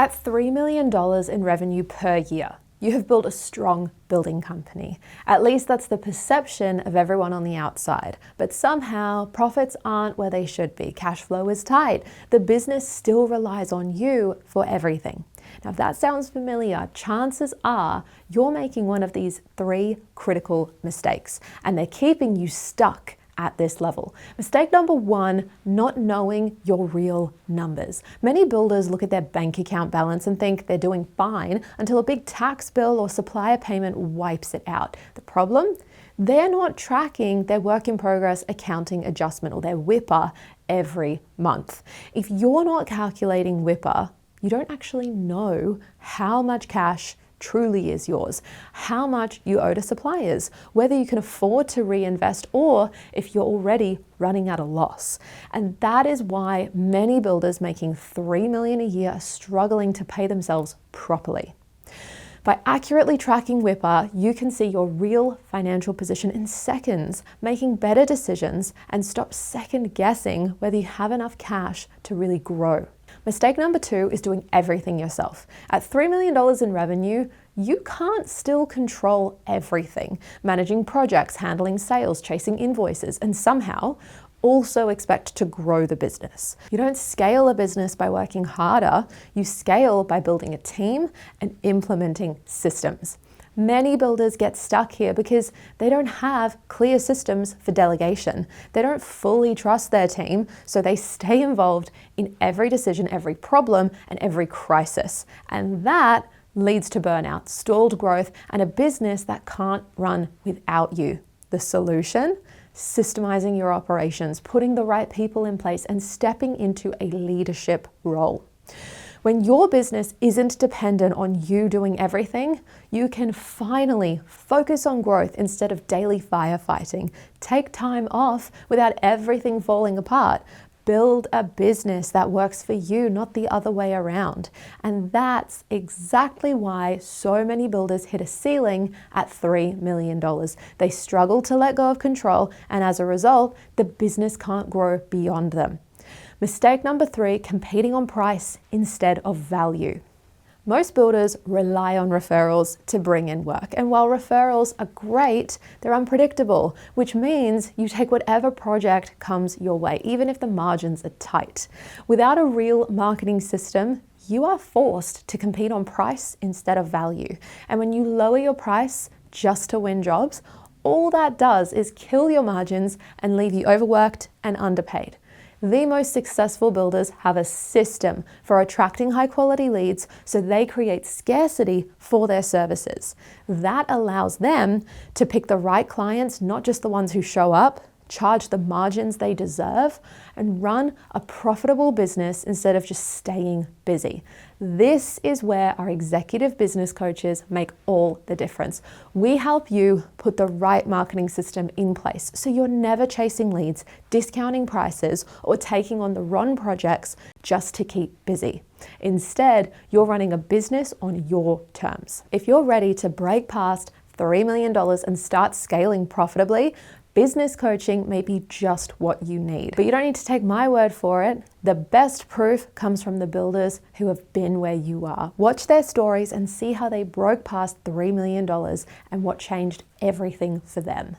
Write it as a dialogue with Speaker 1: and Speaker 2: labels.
Speaker 1: At $3 million in revenue per year, you have built a strong building company. At least that's the perception of everyone on the outside. But somehow, profits aren't where they should be. Cash flow is tight. The business still relies on you for everything. Now, if that sounds familiar, chances are you're making one of these 3 critical mistakes, and they're keeping you stuck at this level. Mistake number 1, not knowing your real numbers. Many builders look at their bank account balance and think they're doing fine until a big tax bill or supplier payment wipes it out. The problem? They're not tracking their work in progress accounting adjustment or their WIPA every month. If you're not calculating WIPA, you don't actually know how much cash truly is yours, how much you owe to suppliers, whether you can afford to reinvest, or if you're already running at a loss. And that is why many builders making $3 million a year are struggling to pay themselves properly. By accurately tracking WIPA, you can see your real financial position in seconds, making better decisions, and stop second guessing whether you have enough cash to really grow. Mistake number 2 is doing everything yourself. At $3 million in revenue, you can't still control everything. Managing projects, handling sales, chasing invoices, and somehow also expect to grow the business. You don't scale a business by working harder, you scale by building a team and implementing systems. Many builders get stuck here because they don't have clear systems for delegation. They don't fully trust their team, so they stay involved in every decision, every problem, and every crisis. And that leads to burnout, stalled growth, and a business that can't run without you. The solution? Systemizing your operations, putting the right people in place, and stepping into a leadership role. When your business isn't dependent on you doing everything, you can finally focus on growth instead of daily firefighting. Take time off without everything falling apart. Build a business that works for you, not the other way around. And that's exactly why so many builders hit a ceiling at $3 million. They struggle to let go of control, and as a result, the business can't grow beyond them. Mistake number 3, competing on price instead of value. Most builders rely on referrals to bring in work, and while referrals are great, they're unpredictable, which means you take whatever project comes your way, even if the margins are tight. Without a real marketing system, you are forced to compete on price instead of value. And when you lower your price just to win jobs, all that does is kill your margins and leave you overworked and underpaid. The most successful builders have a system for attracting high quality leads, so they create scarcity for their services. That allows them to pick the right clients, not just the ones who show up, charge the margins they deserve, and run a profitable business instead of just staying busy. This is where our executive business coaches make all the difference. We help you put the right marketing system in place so you're never chasing leads, discounting prices, or taking on the wrong projects just to keep busy. Instead, you're running a business on your terms. If you're ready to break past $3 million and start scaling profitably, business coaching may be just what you need. But you don't need to take my word for it. The best proof comes from the builders who have been where you are. Watch their stories and see how they broke past $3 million and what changed everything for them.